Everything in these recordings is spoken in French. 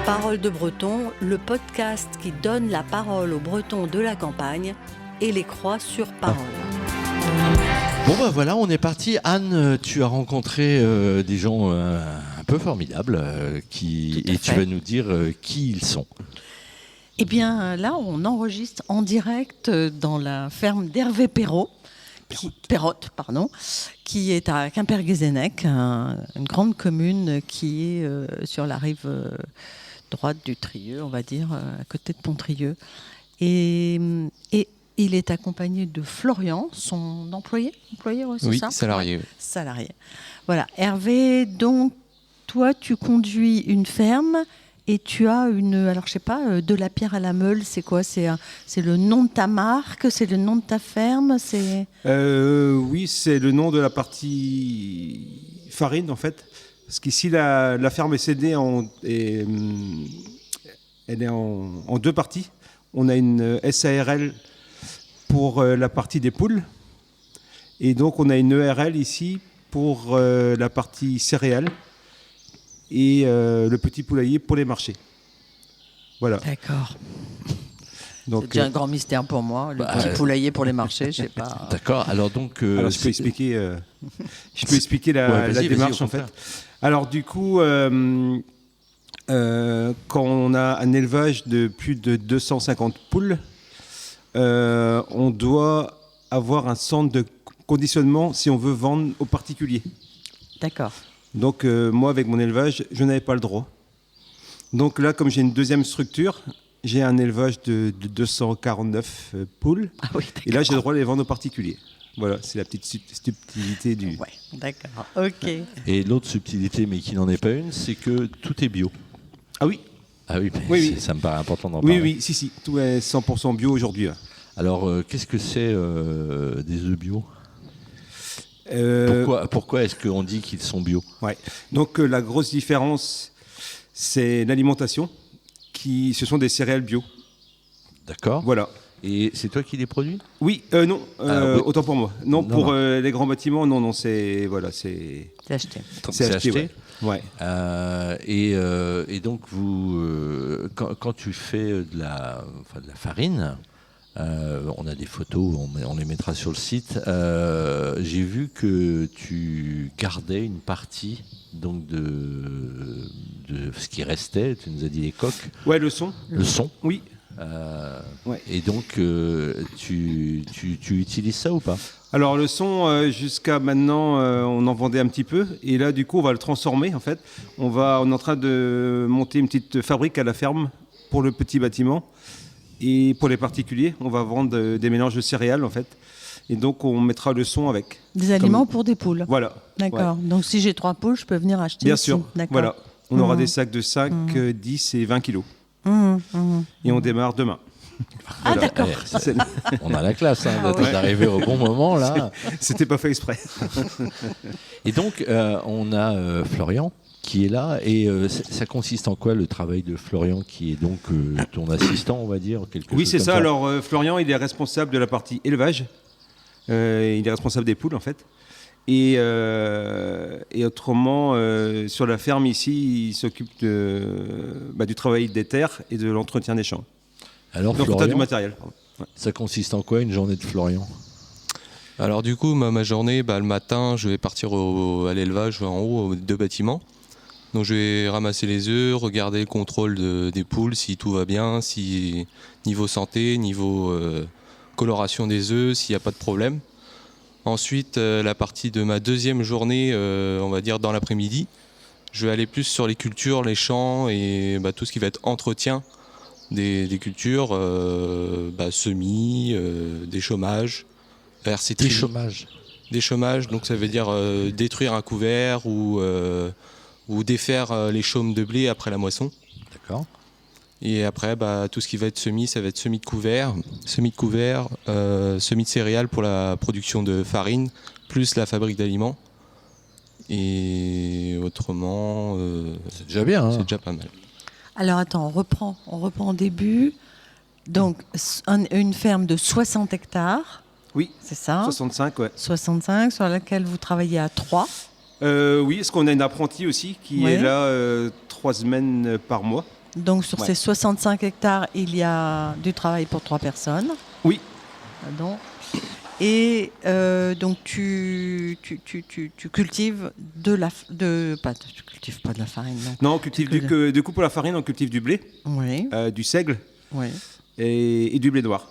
Paroles de Breton, le podcast qui donne la parole aux Bretons de la campagne et les croit sur parole. Bon ben voilà, on est parti. Anne, tu as rencontré des gens un peu formidables et tu vas nous dire qui ils sont. Eh bien là, on enregistre en direct dans la ferme d'Hervé Perrotte, qui est à Quimperguézennec, une grande commune qui est sur la rive droite du Trieux, on va dire, à côté de Pontrieux. Et il est accompagné de Florian, son employé, ouais, c'est oui, ça salarié. Ouais, salarié. Voilà, Hervé, donc toi tu conduis une ferme et tu as alors je sais pas, de la pierre à la meule, c'est quoi ? C'est le nom de ta marque, c'est le nom de ta ferme, c'est... Oui, c'est le nom de la partie farine en fait. Parce qu'ici la ferme est cédée elle est en deux parties. On a une SARL pour la partie des poules. Et donc, on a une ERL ici pour la partie céréales et le petit poulailler pour les marchés. Voilà. D'accord. Donc, c'est déjà un grand mystère pour moi, le petit poulailler pour les marchés, je sais pas. D'accord, alors donc... alors, je peux expliquer la démarche en fait. Alors, du coup, quand on a un élevage de plus de 250 poules, on doit avoir un centre de conditionnement si on veut vendre aux particuliers. D'accord. Donc moi, avec mon élevage, je n'avais pas le droit. Donc là, comme j'ai une deuxième structure, j'ai un élevage de 249 poules. Ah oui, et là, j'ai le droit de les vendre aux particuliers. Voilà, c'est la petite subtilité du... Ouais, d'accord, ok. Et l'autre subtilité, mais qui n'en est pas une, c'est que tout est bio. Ah oui. Ah oui, oui. Ça me paraît important d'en parler. Oui, si, tout est 100% bio aujourd'hui. Alors, qu'est-ce que c'est des œufs bio ? Pourquoi est-ce qu'on dit qu'ils sont bio ? Ouais. Donc la grosse différence, c'est l'alimentation, ce sont des céréales bio. D'accord. Voilà. Et c'est toi qui les produis ? Oui, non, oui. Autant pour moi. Non, pour les grands bâtiments, non, c'est acheté. C'est acheté. Ouais. Et donc vous, quand tu fais de la farine, on a des photos, on les mettra sur le site. J'ai vu que tu gardais une partie donc de ce qui restait. Tu nous as dit les coques. Ouais, le son. Le son. Oui. Ouais. Et donc, tu utilises ça ou pas ? Alors le son, jusqu'à maintenant, on en vendait un petit peu. Et là, du coup, on va le transformer, en fait. On est en train de monter une petite fabrique à la ferme pour le petit bâtiment. Et pour les particuliers, on va vendre des mélanges de céréales, en fait. Et donc, on mettra le son avec. Des aliments pour des poules. Voilà. D'accord. Ouais. Donc, si j'ai 3 poules, je peux venir acheter Bien ici. sûr. D'accord. Voilà. On aura des sacs de 5, 10 et 20 kilos. Et on démarre demain. Ah voilà. D'accord. On a la classe d'arriver au bon moment là. C'était pas fait exprès. Et donc on a Florian qui est là et ça consiste en quoi le travail de Florian qui est donc ton assistant on va dire Oui c'est ça. Alors Florian il est responsable de la partie élevage. Il est responsable des poules en fait. Et autrement, sur la ferme ici, il s'occupe du travail des terres et de l'entretien des champs. Alors, donc, Florian, du matériel. Ouais. Ça consiste en quoi une journée de Florian ? Alors du coup, ma journée, le matin, je vais partir à l'élevage en haut, aux 2 bâtiments. Donc je vais ramasser les œufs, regarder le contrôle des poules, si tout va bien, si niveau santé, niveau coloration des œufs, s'il n'y a pas de problème. Ensuite, la partie de ma deuxième journée, on va dire dans l'après-midi, je vais aller plus sur les cultures, les champs et tout ce qui va être entretien des cultures, semis, des chômages. Des chômages, donc ça veut dire détruire un couvert ou défaire les chaumes de blé après la moisson. D'accord. Et après, tout ce qui va être semis, ça va être semis de couvert, semis de céréales pour la production de farine, plus la fabrique d'aliments. Et autrement, c'est déjà bien. C'est déjà pas mal. Alors attends, on reprend au début. Donc une ferme de 60 hectares. Oui. C'est ça ? 65, ouais. 65, sur laquelle vous travaillez à 3. Oui, parce qu'on a une apprentie aussi qui est là 3 semaines par mois. Donc sur Ouais. ces 65 hectares, il y a du travail pour 3 personnes. Oui. Pardon. Et donc tu cultives tu cultives pas de la farine, non. Non, on cultive du coup pour la farine, on cultive du blé, Oui, du seigle oui, et du blé noir.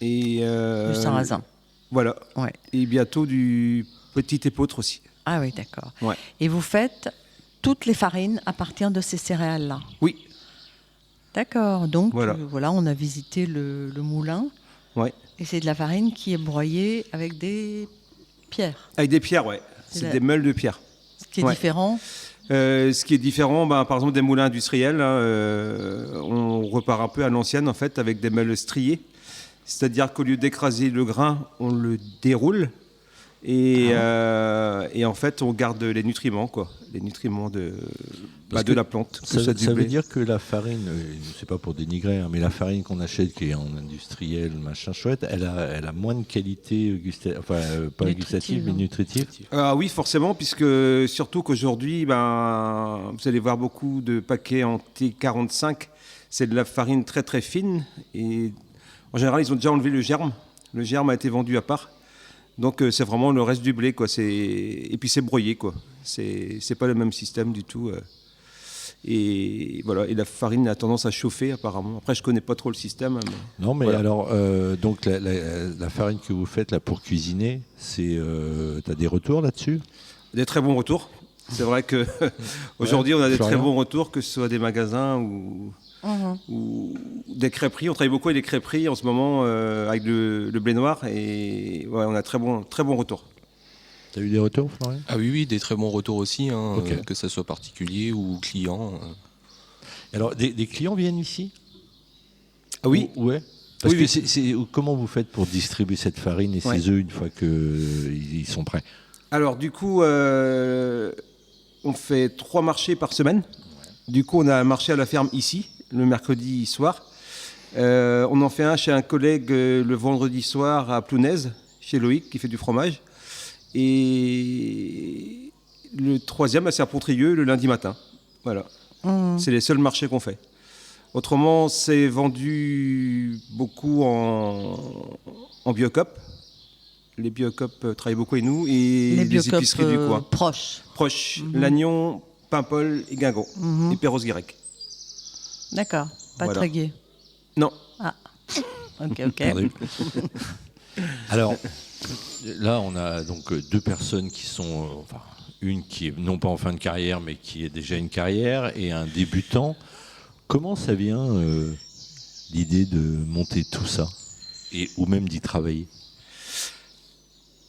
Et du sarrasin. voilà. Ouais. Et bientôt du petit épeautre aussi. Ah oui, d'accord. Ouais. Et vous faites toutes les farines à partir de ces céréales-là. Oui. D'accord. Donc Voilà. voilà, on a visité le moulin. Ouais. Et c'est de la farine qui est broyée avec des pierres. Avec des pierres, ouais. C'est des meules de pierre. Ce qui est Ouais. différent. Ce qui est différent, par exemple des moulins industriels, hein, on repart un peu à l'ancienne en fait avec des meules striées. C'est-à-dire qu'au lieu d'écraser le grain, on le déroule et en fait on garde les nutriments, quoi, les nutriments de la plante. Ça veut dire que la farine, c'est pas pour dénigrer, hein, mais la farine qu'on achète qui est en industriel, machin chouette, elle a moins de qualité gustative, pas gustative, mais nutritive. Ah oui, forcément, puisque surtout qu'aujourd'hui, vous allez voir beaucoup de paquets en T45, c'est de la farine très très fine et en général ils ont déjà enlevé le germe. Le germe a été vendu à part. Donc c'est vraiment le reste du blé, quoi. Et puis c'est broyé, quoi. C'est pas le même système du tout. Et voilà. Et la farine a tendance à chauffer apparemment. Après je connais pas trop le système. Mais non, mais voilà. alors donc la farine que vous faites là pour cuisiner, t'as des retours là-dessus? Des très bons retours. C'est vrai que aujourd'hui on a des très bons retours, que ce soit des magasins ou des crêperies. On travaille beaucoup avec des crêperies en ce moment avec le blé noir et ouais, on a très bons retours. T'as eu des retours, Florian? Ah oui, des très bons retours aussi, hein, Okay. Que ce soit particulier ou client. Alors des clients viennent ici? Ah oui. Ouais. Parce Oui, que comment vous faites pour distribuer cette farine et ces œufs une fois qu'ils sont prêts? Alors du coup, on fait 3 marchés par semaine. Du coup, on a un marché à la ferme ici, le mercredi soir. On en fait un chez un collègue le vendredi soir à Plounaise, chez Loïc, qui fait du fromage. Et le 3e, c'est à Pontrieux, le lundi matin. Voilà. C'est les seuls marchés qu'on fait. Autrement, c'est vendu beaucoup en Biocop. Les Biocop travaillent beaucoup avec nous et les épiceries du coin. Proches. Lannion, Paimpol et Guingamp. Et Perros-Guirec. D'accord. Pas Voilà. Tréguier. Non. Ah. Ok. Perdu. Alors, là, on a donc 2 personnes qui sont... une qui est non pas en fin de carrière, mais qui est déjà une carrière, et un débutant. Comment ça vient, l'idée de monter tout ça, ou même d'y travailler?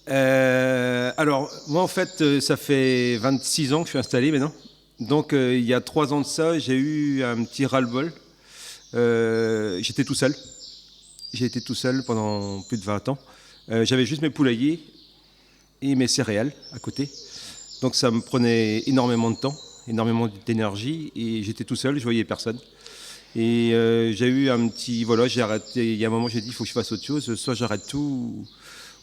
Alors, moi, en fait, ça fait 26 ans que je suis installé maintenant. Donc, il y a 3 ans de ça, j'ai eu un petit ras-le-bol. J'étais tout seul. J'ai été tout seul pendant plus de 20 ans. J'avais juste mes poulaillers et mes céréales à côté. Donc, ça me prenait énormément de temps, énormément d'énergie. Et j'étais tout seul, je voyais personne. Et j'ai eu un petit... Voilà, j'ai arrêté. Il y a un moment, j'ai dit, il faut que je fasse autre chose. Soit j'arrête tout,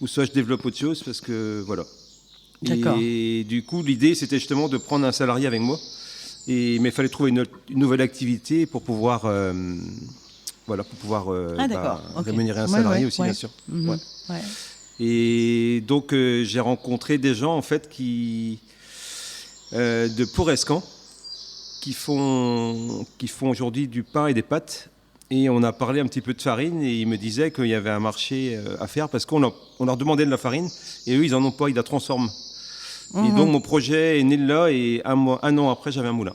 ou soit je développe autre chose, parce que voilà. D'accord. Et du coup, l'idée, c'était justement de prendre un salarié avec moi. Mais il fallait trouver une nouvelle activité pour pouvoir, rémunérer un salarié aussi, bien sûr. Mhm. Ouais. Ouais. Et donc, j'ai rencontré des gens, en fait, de Plourescan, qui font aujourd'hui du pain et des pâtes. Et on a parlé un petit peu de farine et ils me disaient qu'il y avait un marché à faire parce qu'on leur demandait de la farine et eux, ils n'en ont pas, ils la transforment. Et donc, mon projet est né de là et un an après, j'avais un moulin.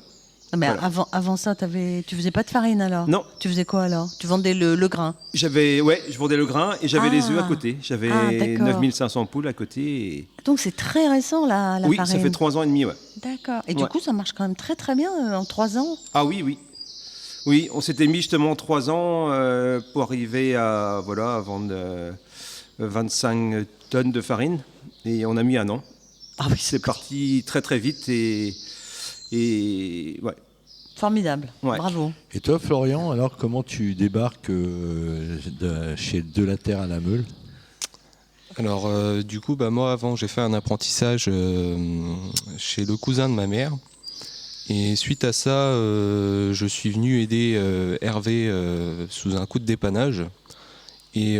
Mais Voilà. avant ça, tu faisais pas de farine alors? Non. Tu faisais quoi alors? Tu vendais le grain? Je vendais le grain et j'avais les œufs à côté. J'avais d'accord. 9500 poules à côté. Et... Donc c'est très récent la oui, farine. ça fait 3 ans et demi, ouais. D'accord. Et du coup, ça marche quand même très très bien en 3 ans. Ah oui, oui. Oui, on s'était mis justement 3 ans pour arriver à vendre 25 tonnes de farine. Et on a mis 1 an. Ah oui, C'est parti très très vite et ouais. Formidable. Ouais. Bravo. Et toi, Florian, alors comment tu débarques chez De la Terre à la Meule? Alors, du coup, moi, avant, j'ai fait un apprentissage chez le cousin de ma mère. Et suite à ça, je suis venu aider Hervé sous un coup de dépannage. Et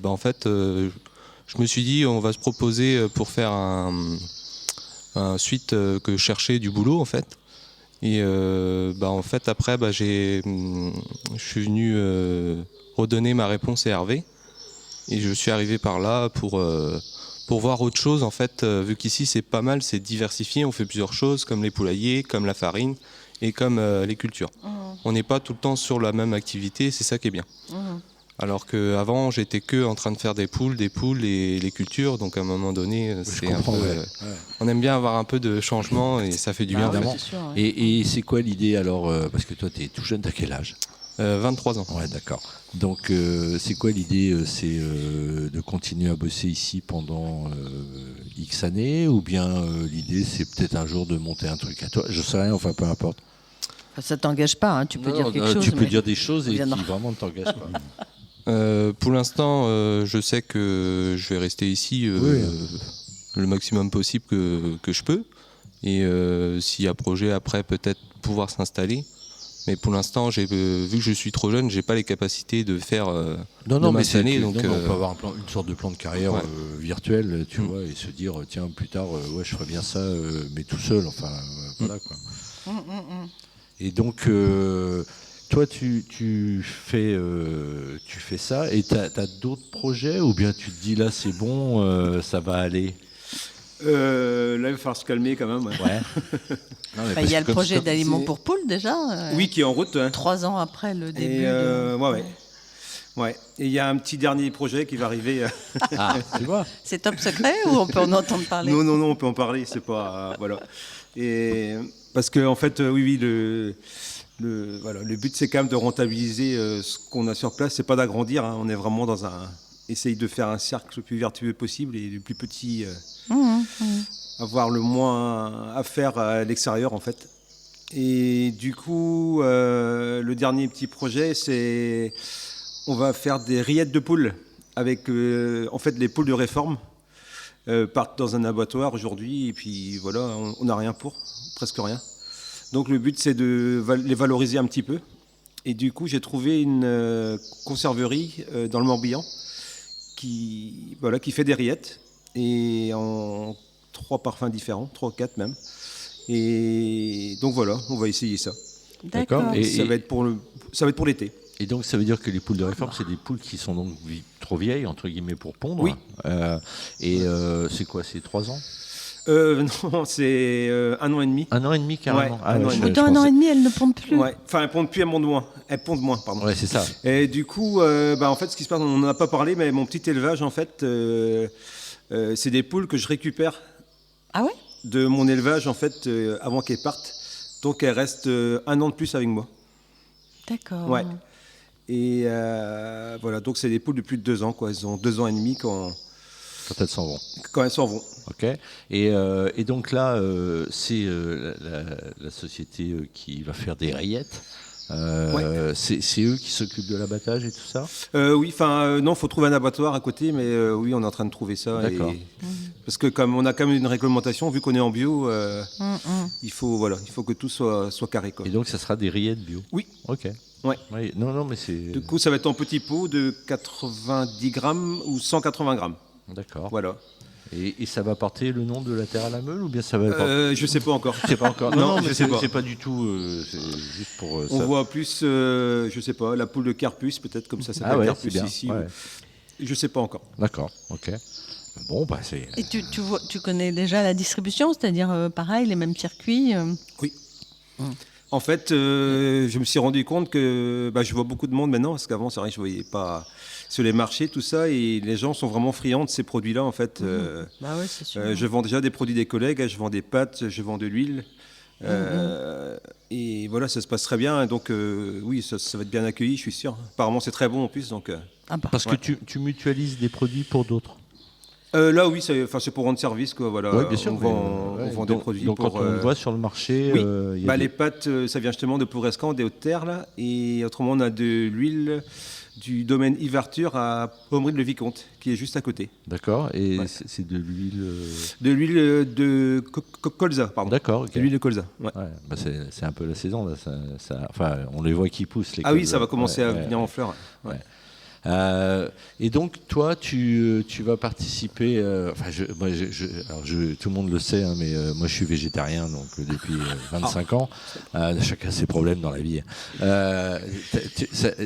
en fait, je me suis dit, on va se proposer pour faire un suite que je cherchais du boulot en fait. Et en fait, après, je suis venu redonner ma réponse à Hervé. Et je suis arrivé par là pour voir autre chose en fait, vu qu'ici c'est pas mal, c'est diversifié, on fait plusieurs choses comme les poulaillers, comme la farine et comme les cultures. On n'est pas tout le temps sur la même activité, c'est ça qui est bien. Alors qu'avant j'étais que en train de faire des poules et les cultures, donc à un moment donné c'est un peu, on aime bien avoir un peu de changement et ça fait du bien. Évidemment. c'est sûr, ouais. Et c'est quoi l'idée alors parce que toi tu es tout jeune, t'as quel âge? 23 ans. Ouais, d'accord. Donc, c'est quoi l'idée? C'est de continuer à bosser ici pendant X années, ou bien l'idée, c'est peut-être un jour de monter un truc à toi? Je sais rien, enfin, peu importe. Enfin, ça t'engage pas, hein, tu peux dire quelque chose. Tu peux mais dire des choses et qui viendra. vraiment ne t'engagent pas. Pour l'instant, je sais que je vais rester ici le maximum possible que je peux. Et s'il y a projet après, peut-être pouvoir s'installer. Mais pour l'instant, vu que je suis trop jeune, j'ai pas les capacités de faire. Non, mais m'installer, donc, donc, on peut avoir une sorte de plan de carrière ouais. virtuel, tu vois, et se dire tiens plus tard, je ferais bien ça, mais tout seul. Enfin, voilà quoi. Et donc, toi, tu fais ça, et t'as d'autres projets, ou bien tu te dis là c'est bon, ça va aller. Là, il va falloir se calmer quand même. Ouais. Non, mais Enfin, il y a le parce que projet d'aliments c'est- pour poules déjà. Oui, qui est en route. Hein. 3 ans après le début. Et, ouais. Et il y a un petit dernier projet qui va arriver. Ah, tu vois. C'est top secret ou on peut en entendre parler? Non, on peut en parler. C'est pas voilà. Et parce que en fait, oui, le but c'est quand même de rentabiliser ce qu'on a sur place. C'est pas d'agrandir. Hein. On est vraiment dans essaye de faire un cercle le plus vertueux possible et le plus petit. Avoir le moins à faire à l'extérieur en fait. Et du coup, le dernier petit projet, c'est on va faire des rillettes de poules avec en fait les poules de réforme partent dans un abattoir aujourd'hui et puis voilà, on n'a rien pour, presque rien. Donc le but c'est de les valoriser un petit peu. Et du coup, j'ai trouvé une conserverie dans le Morbihan qui fait des rillettes et en 3 parfums différents, 3 ou 4 même. Et donc voilà, on va essayer ça. D'accord. Et- Ça va être pour l'été. Et donc ça veut dire que les poules de réforme, c'est des poules qui sont donc trop vieilles, entre guillemets, pour pondre. Oui. C'est quoi, c'est 3 ans? Non, c'est 1 an et demi. 1 an et demi carrément. Ouais, un an et je- demi. je Dans 1 an pensais- et demi, elles ne pondent plus. Ouais. Enfin, elles pondent plus, elles pondent moins. Elles pondent moins, pardon. Ouais, c'est ça. Et du coup, en fait, ce qui se passe, on n'en a pas parlé, mais mon petit élevage, en fait, c'est des poules que je récupère Ah ouais? de mon élevage, en fait, avant qu'elles partent. Donc, elles restent 1 an de plus avec moi. D'accord. Ouais. Et voilà, donc c'est des poules de plus de 2 ans, quoi. Elles ont 2 ans et demi quand Quand elles s'en vont. elles s'en vont. Ok. Et donc là, c'est la société qui va faire des rillettes. C'est eux qui s'occupent de l'abattage et tout ça. Oui, enfin, non, faut trouver un abattoir à côté, mais oui, on est en train de trouver ça. D'accord. Parce que comme on a quand même une réglementation, vu qu'on est en bio, il faut que tout soit carré, quoi. Et donc ça sera des rillettes bio. Oui. Ok. Ouais. Oui, non, mais c'est. Du coup, ça va être en petits pots de 90 grammes ou 180 grammes. D'accord. Voilà. Et ça va porter le nom de la terre à la meule, ou bien ça va porter. Je sais pas encore. Je sais pas encore. Non, mais je sais pas. c'est pas du tout. C'est juste pour. On ça. voit plus, je sais pas, la poule de Carpus, peut-être comme ça s'appelle Ah ouais, Carpus c'est bien. ici. Ouais. Je sais pas encore. D'accord. Ok. Bon, bah c'est. Et tu connais déjà la distribution, c'est-à-dire pareil, les mêmes circuits Oui. En fait, je me suis rendu compte que je vois beaucoup de monde maintenant, parce qu'avant, c'est vrai que je voyais pas sur les marchés, tout ça, et les gens sont vraiment friands de ces produits-là, en fait. Bah ouais, c'est sûr. Je vends déjà des produits des collègues, je vends des pâtes, je vends de l'huile. Et voilà, ça se passe très bien. Donc, oui, ça va être bien accueilli, je suis sûr. Apparemment, c'est très bon en plus. Donc, Ah bah. Parce que tu mutualises des produits pour d'autres. là, oui, c'est pour rendre service, quoi. Voilà. Oui, bien sûr. On vend des produits donc pour. quand on le voit sur le marché, oui. il y a Les pâtes, ça vient justement de Plourescan, des Hautes-Terres, là. Et autrement, on a de l'huile, du domaine Yves-Arthur à Pommery-le-Vicomte, qui est juste à côté. D'accord. Et Ouais. c'est de l'huile. De l'huile de colza, pardon. D'accord. Ok. De l'huile de colza. Ouais. Ouais, bah c'est un peu la saison là. Enfin, on les voit qui poussent les. Ah oui, colzas. ça va commencer à Ouais, venir ouais. en fleurs. Ouais. Et donc toi, tu vas participer. Enfin, tout le monde le sait, hein, mais moi je suis végétarien donc depuis 25 ans. Chacun a ses problèmes dans la vie.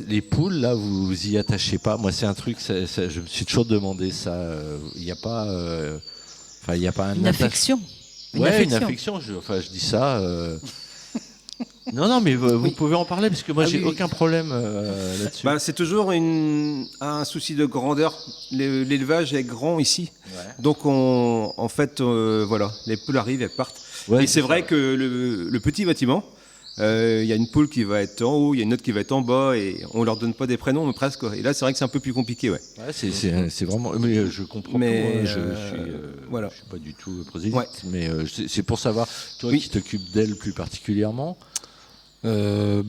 Les poules là, vous y attachez pas. Moi, c'est un truc. Je me suis toujours demandé ça. Il n'y a pas. Enfin, il n'y a pas un Une affection. Ouais, une affection. Je dis ça. Non, mais vous pouvez en parler parce que moi Ah j'ai oui. aucun problème là-dessus. Bah, c'est toujours un souci de grandeur. L'élevage est grand ici. Ouais. Donc, en fait, voilà, les poules arrivent, elles partent. Ouais, et c'est ça. vrai que le petit bâtiment, il y a une poule qui va être en haut, il y a une autre qui va être en bas, et on leur donne pas des prénoms, mais presque, quoi. Et là, c'est vrai que c'est un peu plus compliqué, ouais. Ouais, c'est vraiment. Mais je comprends. Mais, tout, hein, je suis. voilà. Je suis pas du tout prosélyte, Ouais. mais c'est pour savoir. Toi Oui. qui t'occupes d'elle plus particulièrement.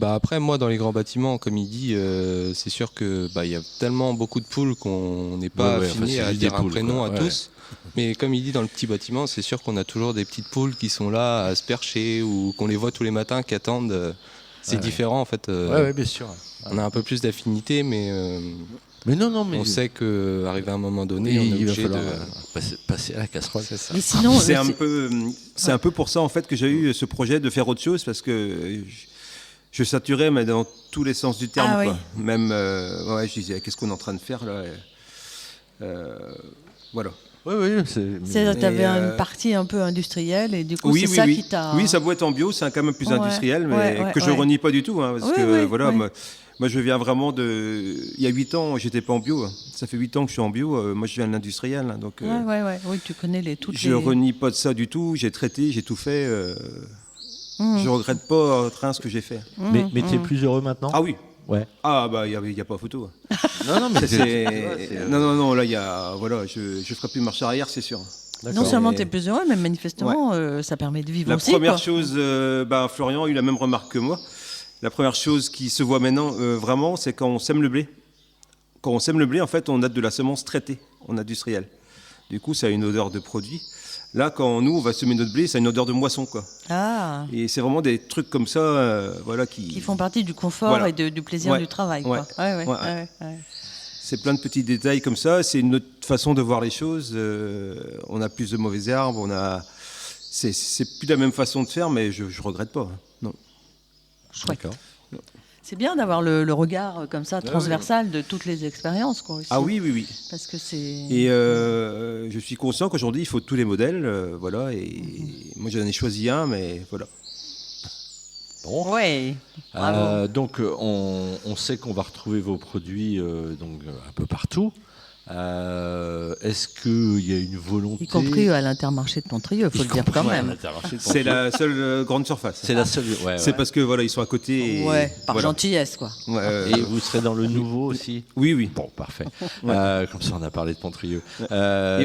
Après, moi, dans les grands bâtiments, comme il dit, c'est sûr que il y a tellement beaucoup de poules qu'on n'est pas Ouais, enfin, affiné c'est à juste dire des un poules, prénom quoi. à Ouais. tous. Mais comme il dit, dans le petit bâtiment, c'est sûr qu'on a toujours des petites poules qui sont là à se percher ou qu'on les voit tous les matins, qui attendent. C'est Ouais. différent, en fait. Ouais, bien sûr. On a un peu plus d'affinité, mais Mais non, mais on sait qu'arrivé à un moment donné, on est il va obligé falloir de... passer à la casserole. C'est ça. Mais sinon, C'est un peu pour ça, en fait, que j'ai eu ce projet de faire autre chose, parce que je saturais, mais dans tous les sens du terme, Ah quoi. oui. Même, ouais, je disais, qu'est-ce qu'on est en train de faire, là voilà. Oui, tu avais Et, une partie un peu industrielle et du coup, Oui, c'est oui, ça oui. qui t'a. Oui, ça doit être en bio, c'est quand même plus Ouais, industriel, mais ouais, que je ouais. renie pas du tout, hein, parce Oui, que oui, voilà, oui. moi je viens vraiment de. Il y a 8 ans, j'étais pas en bio. Hein. Ça fait 8 ans que je suis en bio. Moi, je viens de l'industriel, hein, donc Ouais. Oui, tu connais toutes je les. renie pas de ça du tout. J'ai traité, j'ai tout fait. Mmh. Je regrette pas en train ce que j'ai fait. Mais tu es plus heureux maintenant. Ah oui. Ouais. Ah bah il y a pas photo. Non, mais Non, là il y a voilà, je ferai plus marche arrière, c'est sûr. Non seulement Et- tu es plus heureux, mais manifestement, ça permet de vivre La aussi. première quoi. chose, Florian a eu la même remarque que moi. La première chose qui se voit maintenant, vraiment, c'est quand on sème le blé. Quand on sème le blé, en fait, on a de la semence traitée, en industriel. Du coup, ça a une odeur de produit. Là, quand nous, on va semer notre blé, ça a une odeur de moisson, quoi. Ah, Et c'est vraiment des trucs comme ça, voilà, qui font partie du confort Voilà. et du plaisir Ouais. du travail. Ouais. Quoi. Ouais. Ouais. C'est plein de petits détails comme ça. C'est une autre façon de voir les choses. On a plus de mauvaises herbes. C'est plus la même façon de faire, mais je regrette pas. Hein. Non. Chouette. D'accord. C'est bien d'avoir le regard comme ça, transversal de toutes les expériences. Quoi, aussi. Ah oui. Parce que c'est. Et je suis conscient qu'aujourd'hui, il faut tous les modèles. Voilà. Et moi, j'en ai choisi un, mais voilà. Bon. Ouais. Bravo. Donc on sait qu'on va retrouver vos produits un peu partout. Est-ce qu'il y a une volonté, Y compris à l'Intermarché de Pontrieux, il faut le dire quand même. C'est la seule grande surface. C'est la seule. Ouais, C'est parce que voilà, ils sont à côté. Et, Ouais, par voilà. gentillesse, quoi. Ouais, Et vous serez dans le nouveau aussi. oui. Bon, parfait. Ouais. Comme ça, on a parlé de Pontrieux. Et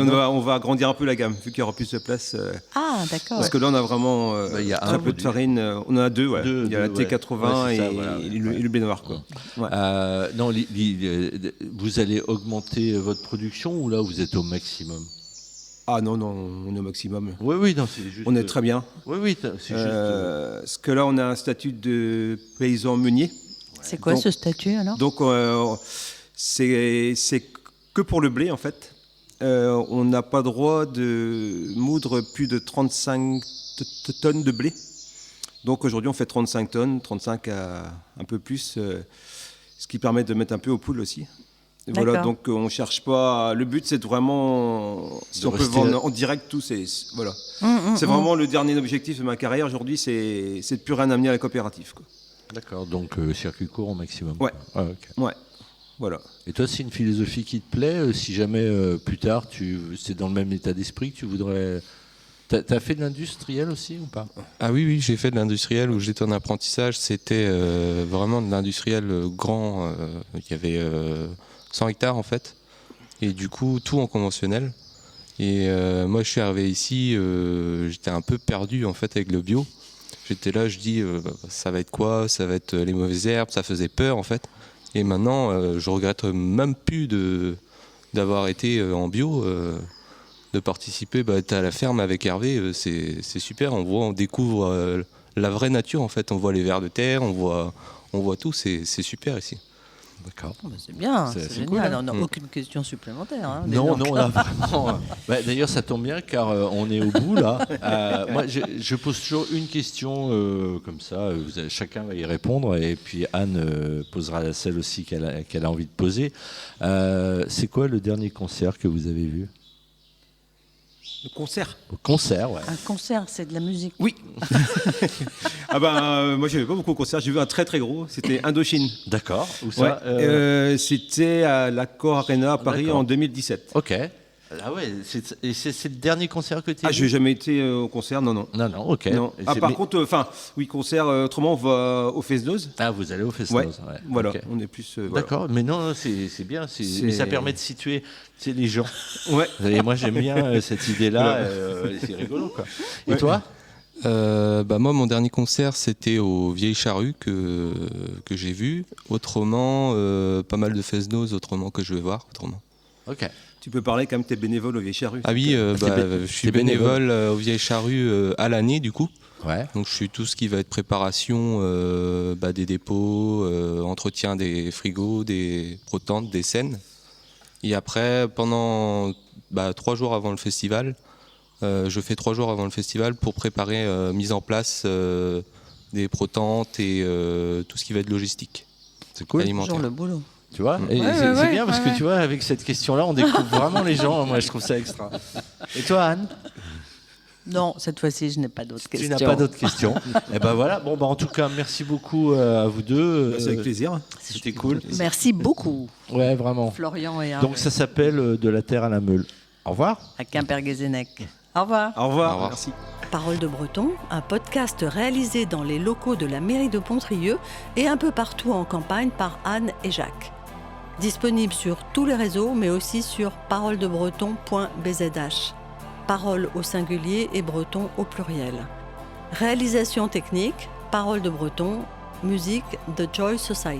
on va agrandir un peu la gamme, vu qu'il y aura plus de place. Ah, d'accord. Parce que là, on a vraiment il y a très un peu de produit. farine. On en a deux, ouais. Deux, Il y a la ouais. T80 Ouais, c'est ça, et, voilà, et ouais. le blé noir, quoi. Ouais. Non, vous allez augmenter votre production ou là vous êtes au maximum? Ah non, on est au maximum. Oui, non, c'est juste. On est très bien. Oui, c'est juste. Parce que là, on a un statut de paysan meunier. C'est quoi Donc- ce statut alors? Donc, c'est que pour le blé, en fait. On n'a pas droit de moudre plus de 35 tonnes de blé. Donc, aujourd'hui, on fait 35 tonnes, 35 à un peu plus, ce qui permet de mettre un peu aux poules aussi. Et voilà, D'accord. donc on cherche pas. Le but, c'est vraiment, si De on peut rester vendre en direct tout, voilà. C'est vraiment le dernier objectif de ma carrière aujourd'hui, c'est de plus rien amener à la coopérative, quoi. D'accord, donc circuit court au maximum. Ouais. Ah, ok. Ouais, voilà. Et toi, c'est une philosophie qui te plaît si jamais plus tard, c'est dans le même état d'esprit que tu voudrais. T'as fait de l'industriel aussi ou pas? Ah oui, j'ai fait de l'industriel où j'étais en apprentissage. C'était vraiment de l'industriel grand. Il y avait 100 hectares en fait. Et du coup, tout en conventionnel. Et moi, je suis arrivé ici, j'étais un peu perdu en fait avec le bio. J'étais là, je dis, ça va être quoi? Ça va être les mauvaises herbes. Ça faisait peur en fait. Et maintenant, je regrette même plus d'avoir été en bio, de participer à la ferme avec Hervé. C'est super, on découvre la vraie nature en fait. On voit les vers de terre, on voit tout, c'est super ici. D'accord. Oh, bah, c'est bien, c'est c'est génial. cool, hein. On n'a aucune question supplémentaire. Hein, Non, dis donc. là vraiment. D'ailleurs, ça tombe bien car on est au bout là. Moi, je pose toujours une question comme ça. Chacun va y répondre et puis Anne posera celle aussi qu'elle a envie de poser. C'est quoi le dernier concert que vous avez vu? Le concert. Au concert, ouais. Un concert, c'est de la musique. Oui. Moi, je n'avais pas beaucoup de concerts. J'ai vu un très très gros. C'était Indochine. D'accord. Où ça? Ouais. C'était à l'Accor Arena à Paris D'accord. en 2017. Ok. Ah ouais, c'est le dernier concert que tu as Ah, je n'ai jamais été au concert, non. Non, ok. Non. Et Ah, c'est- par mais- contre, oui, concert, autrement, on va au Fest-Noz. Ah, vous allez au Fest Ouais. Noz, ouais. Voilà, Ok. on est plus. Voilà. D'accord, mais non, c'est bien. Mais ça permet de situer les gens. Ouais. Et moi, j'aime bien cette idée-là. C'est rigolo, quoi. Et Ouais. toi? Moi, mon dernier concert, c'était au Vieilles Charrues que j'ai vu. Autrement, pas mal de Fest-Noz, autrement que je vais voir. Autrement. Ok. Tu peux parler quand même, t'es bénévole au Vieilles Charrues. Ah oui, je suis t'es bénévole. bénévole au Vieilles Charrues à l'année, du coup. Ouais. Donc, je suis tout ce qui va être préparation des dépôts, entretien des frigos, des protantes, des scènes. Et après, pendant 3 jours avant le festival, je fais 3 jours avant le festival pour préparer mise en place des protantes et tout ce qui va être logistique. C'est cool. Alimentaire. Toujours le boulot. Tu vois? Et Ouais, c'est ouais, bien parce ouais. que tu vois, avec cette question-là, on découvre vraiment les gens. Moi, je trouve ça extra. Et toi, Anne? Non, cette fois-ci, je n'ai pas d'autres Tu questions. n'as pas d'autres questions? Eh ben voilà. Bon, en tout cas, merci beaucoup à vous deux. C'est avec plaisir. C'était cool. Merci beaucoup, Ouais, vraiment. Florian et Hervé. Donc, ça s'appelle De la terre à la meule. Au revoir. À Quimper-Guézennec. Au revoir. Au revoir. Au revoir. Merci. Parole de Breton, un podcast réalisé dans les locaux de la mairie de Pontrieux et un peu partout en campagne par Anne et Jacques. Disponible sur tous les réseaux, mais aussi sur paroledebreton.bzh. Parole au singulier et breton au pluriel. Réalisation technique, Parole de Breton, musique The Joy Society.